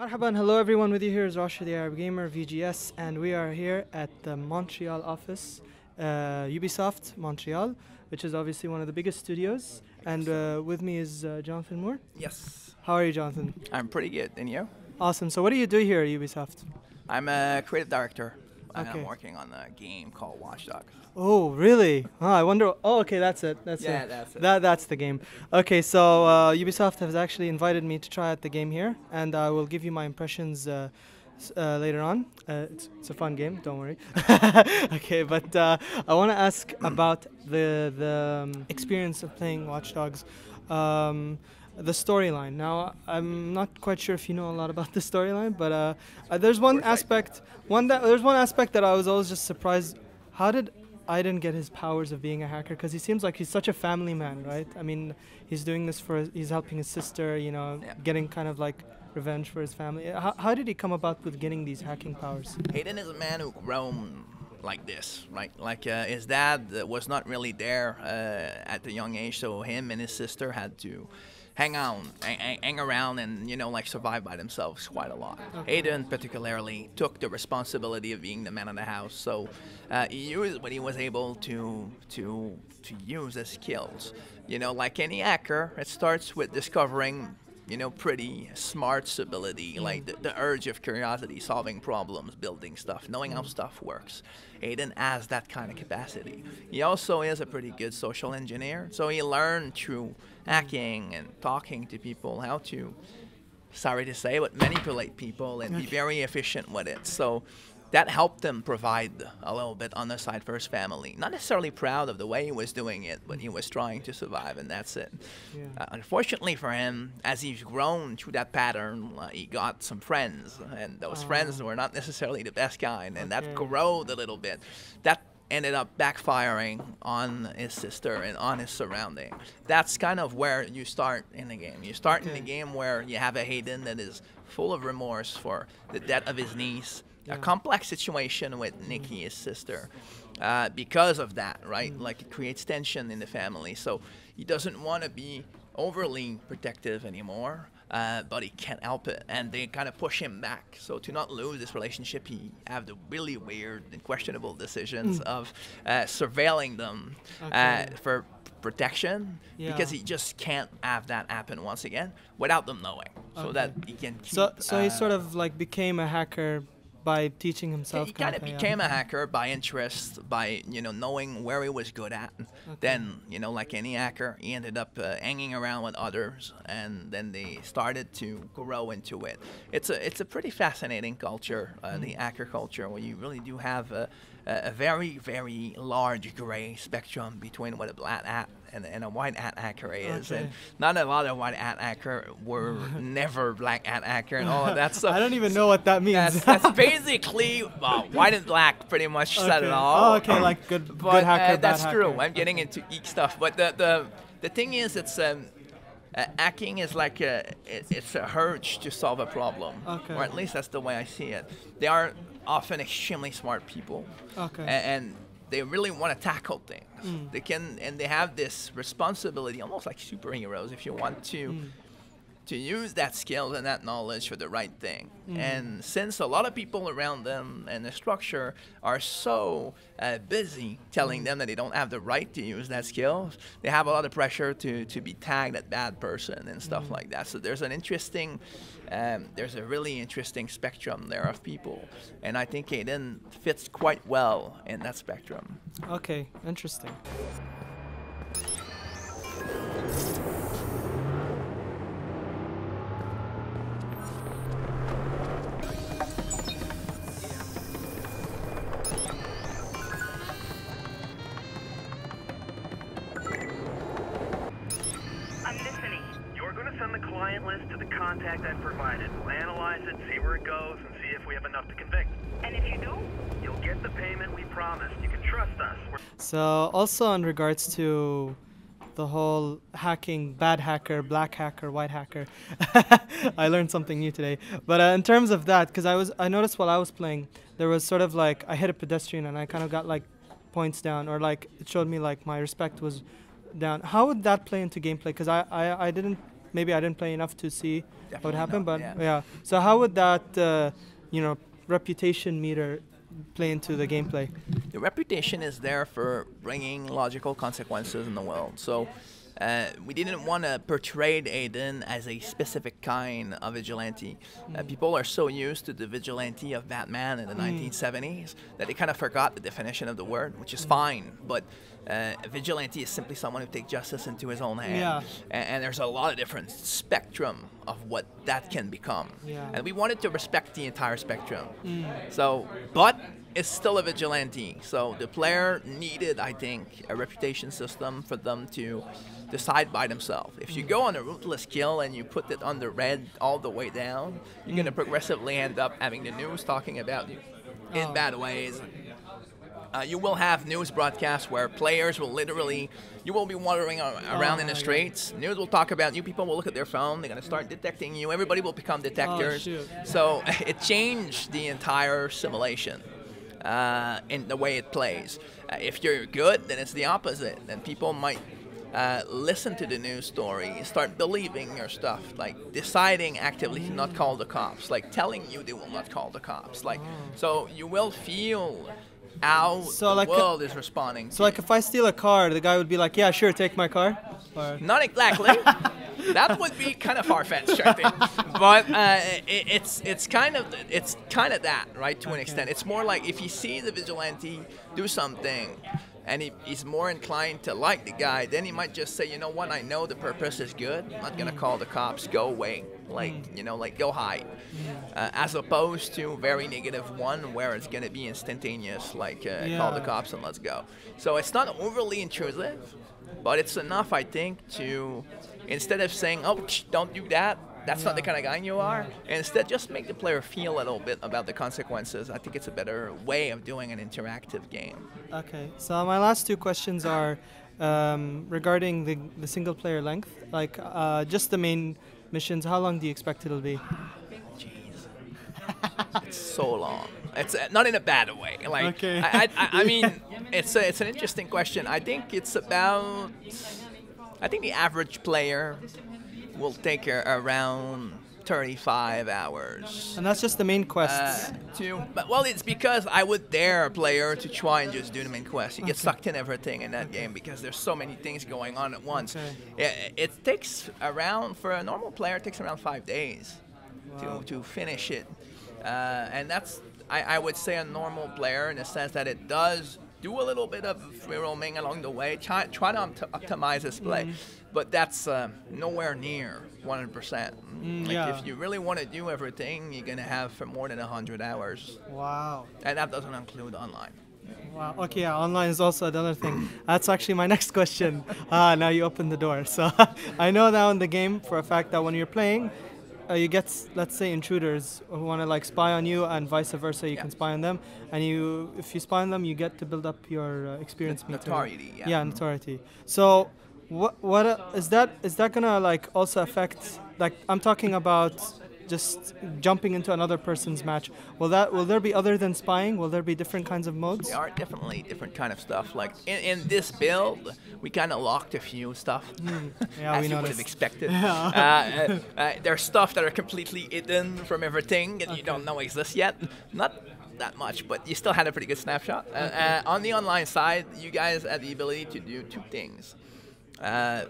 Marhaban, hello everyone, with you here is Rasha the Arab Gamer, VGS, and we are here at the Montreal office, Ubisoft Montreal, which is obviously one of the biggest studios, and with me is Jonathan Moore. Yes. How are you, Jonathan? I'm pretty good. And you? Awesome. So what do you do here at Ubisoft? I'm a creative director. And Okay. I'm working on a game called Watch Dogs. Oh, really? I wonder. Oh, okay, that's it. That's Yeah, it. that's it. That's the game. Okay, so Ubisoft has actually invited me to try out the game here, and I will give you my impressions later on. It's a fun game. Don't worry. Okay, but I want to ask about the experience of playing Watch Dogs. The storyline. Now, I'm not quite sure if you know a lot about the storyline, but there's one aspect. There's one aspect that I was always just surprised. How did Aiden get his powers of being a hacker? Because he seems like he's such a family man, right? I mean, he's doing this he's helping his sister, Yeah. getting kind of like revenge for his family. How did he come about with getting these hacking powers? Aiden is a man who grown like this, right? Like his dad was not really there at a young age, so him and his sister had to hang around and survive by themselves quite a lot. Okay. Aiden particularly took the responsibility of being the man of the house, so he used what he was able to use his skills. Like any hacker, it starts with discovering pretty smarts ability, like the urge of curiosity, solving problems, building stuff, knowing how stuff works. Aiden has that kind of capacity. He also is a pretty good social engineer, so he learned through hacking and talking to people how to, sorry to say, but manipulate people and be very efficient with it. So that helped him provide a little bit on the side for his family. Not necessarily proud of the way he was doing it, but he was trying to survive, and that's it. Yeah. Unfortunately for him, as he's grown through that pattern, he got some friends, and those friends were not necessarily the best kind, and that growed a little bit. That ended up backfiring on his sister and on his surrounding. That's kind of where you start in the game. You start in the game where you have a Aiden that is full of remorse for the death of his niece, a complex situation with Nikki, his sister, because of that, right? Like, it creates tension in the family. So he doesn't want to be overly protective anymore, but he can't help it, and they kind of push him back. So to not lose this relationship, he have the really weird and questionable decisions of surveilling them for protection, because he just can't have that happen once again without them knowing, so that he can keep, So he sort of like became a hacker by teaching himself. he kind of became a hacker by interest, by knowing where he was good at. Then like any hacker, he ended up hanging around with others, and then they started to grow into it. It's a pretty fascinating culture, the hacker culture, where you really do have a very, very large gray spectrum between what a black hat and a white hat hacker is, and not a lot of white hat hacker were never black hat hacker and all of that stuff. I don't even know what that means. That's basically white and black pretty much said it all. Oh, okay, like good hacker, bad that's hacker. true. I'm getting into geek stuff, but the thing is, it's hacking is like it's a urge to solve a problem, or at least that's the way I see it. They are often extremely smart people, and they really want to tackle things. They can, and they have this responsibility, almost like superheroes, if you want to use that skill and that knowledge for the right thing. And since a lot of people around them and the structure are so busy telling them that they don't have the right to use that skill, they have a lot of pressure to be tagged as bad person and stuff like that. So there's an interesting, there's a really interesting spectrum there of people, and I think Aiden fits quite well in that spectrum. Okay, interesting. I'm listening. You're going to send the client list to the contact I've provided. We'll analyze it, see where it goes, and see if we have enough to convict. And if you do? You'll get the payment we promised. You can trust us. So also in regards to the whole hacking, bad hacker, black hacker, white hacker, I learned something new today. But in terms of that, because I noticed while I was playing, there was sort of like, I hit a pedestrian and I kind of got like points down, or like it showed me like my respect was down. How would that play into gameplay? Because I didn't maybe I didn't play enough to see what would Definitely happen, not, but yeah. So how would that, reputation meter play into the gameplay? The reputation is there for bringing logical consequences in the world. So we didn't want to portray Aiden as a specific kind of vigilante. People are so used to the vigilante of Batman in the 1970s that they kind of forgot the definition of the word, which is fine. But a vigilante is simply someone who takes justice into his own hand. Yeah. And there's a lot of different spectrum of what that can become. Yeah. And we wanted to respect the entire spectrum. So, but it's still a vigilante. So the player needed, I think, a reputation system for them to decide by themselves. If you go on a ruthless kill and you put it on the red all the way down, you're going to progressively end up having the news talking about you in bad ways. You will have news broadcasts where players will literally, you will be wandering around in the streets. News will talk about you. People will look at their phone. They're going to start detecting you. Everybody will become detectors. So it changed the entire simulation in the way it plays. If you're good, then it's the opposite. Then people might listen to the news story, start believing your stuff, like deciding actively to not call the cops, like telling you they will not call the cops. Like, so you will feel how the world is responding. So like if I steal a car, the guy would be like, yeah, sure, take my car? Or Not exactly. That would be kind of far-fetched, I think. But it's kind of that, right, to an extent. It's more like if you see the vigilante do something and he's more inclined to like the guy, then he might just say, you know what, I know the purpose is good. I'm not going to call the cops. Go away. Like go hide. As opposed to very negative one where it's going to be instantaneous, like call the cops and let's go. So it's not overly intrusive, but it's enough, I think, to, instead of saying, oh, don't do that, that's not the kind of guy you are, instead just make the player feel a little bit about the consequences. I think it's a better way of doing an interactive game. Okay, so my last two questions are regarding the single player length, like just the main missions. How long do you expect it'll be? Jeez. It's so long. It's not in a bad way. Like, okay. I mean, it's an interesting question. I think it's about, I think the average player will take around 35 hours. And that's just the main quests. Well, it's because I would dare a player to try and just do the main quest. You get sucked in everything in that game because there's so many things going on at once. It takes around, for a normal player, it takes around 5 days to finish it. And that's, I would say, a normal player in the sense that it does do a little bit of free roaming along the way, try to optimize his play. But that's nowhere near 100%. If you really want to do everything, you're going to have for more than 100 hours. Wow. And that doesn't include online. Wow. Okay, yeah, online is also another thing. That's actually my next question. Now you open the door. So I know now in the game for a fact that when you're playing, you get, let's say, intruders who want to like spy on you, and vice versa. You can spy on them, and if you spy on them, you get to build up your experience meter. Notoriety. Yeah, notoriety. So what is that gonna like also affect? Like I'm talking about just jumping into another person's match. Will there be, other than spying, will there be different kinds of modes? There are definitely different kind of stuff. Like in this build, we kind of locked a few stuff, as you would have expected. There's stuff that are completely hidden from everything and you don't know exists yet. Not that much, but you still had a pretty good snapshot. On the online side, you guys had the ability to do two things.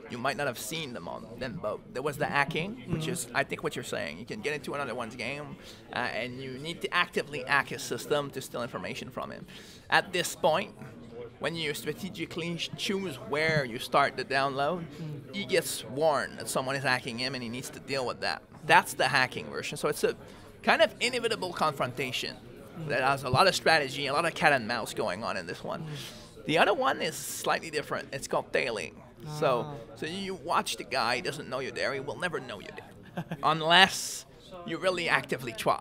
You might not have seen them on them both. There was the hacking, which is, I think, what you're saying. You can get into another one's game, and you need to actively hack his system to steal information from him. At this point, when you strategically choose where you start the download, he gets warned that someone is hacking him, and he needs to deal with that. That's the hacking version. So it's a kind of inevitable confrontation that has a lot of strategy, a lot of cat and mouse going on in this one. The other one is slightly different. It's called tailing. So you watch the guy, he doesn't know you're there, he will never know you're there. Unless you really actively try.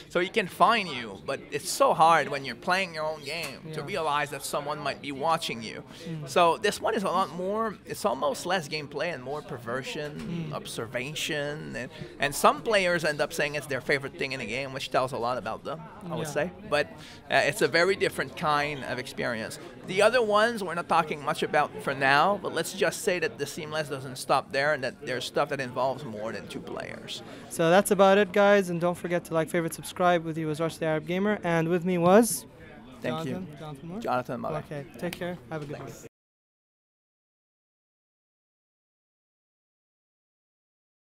So he can find you, but it's so hard when you're playing your own game to realize that someone might be watching you. So this one is a lot more, it's almost less gameplay and more perversion, observation, and some players end up saying it's their favorite thing in a game, which tells a lot about them, I would say. But it's a very different kind of experience. The other ones we're not talking much about for now, but let's just say that the seamless doesn't stop there and that there's stuff that involves more than 2 players. So that's about it, guys, and don't forget to like, favorite, subscribe. With you was Rush the Arab Gamer, and with me was Thank Jonathan. you. Jonathan Moore? Jonathan Moore. Okay, take care. Have a good one.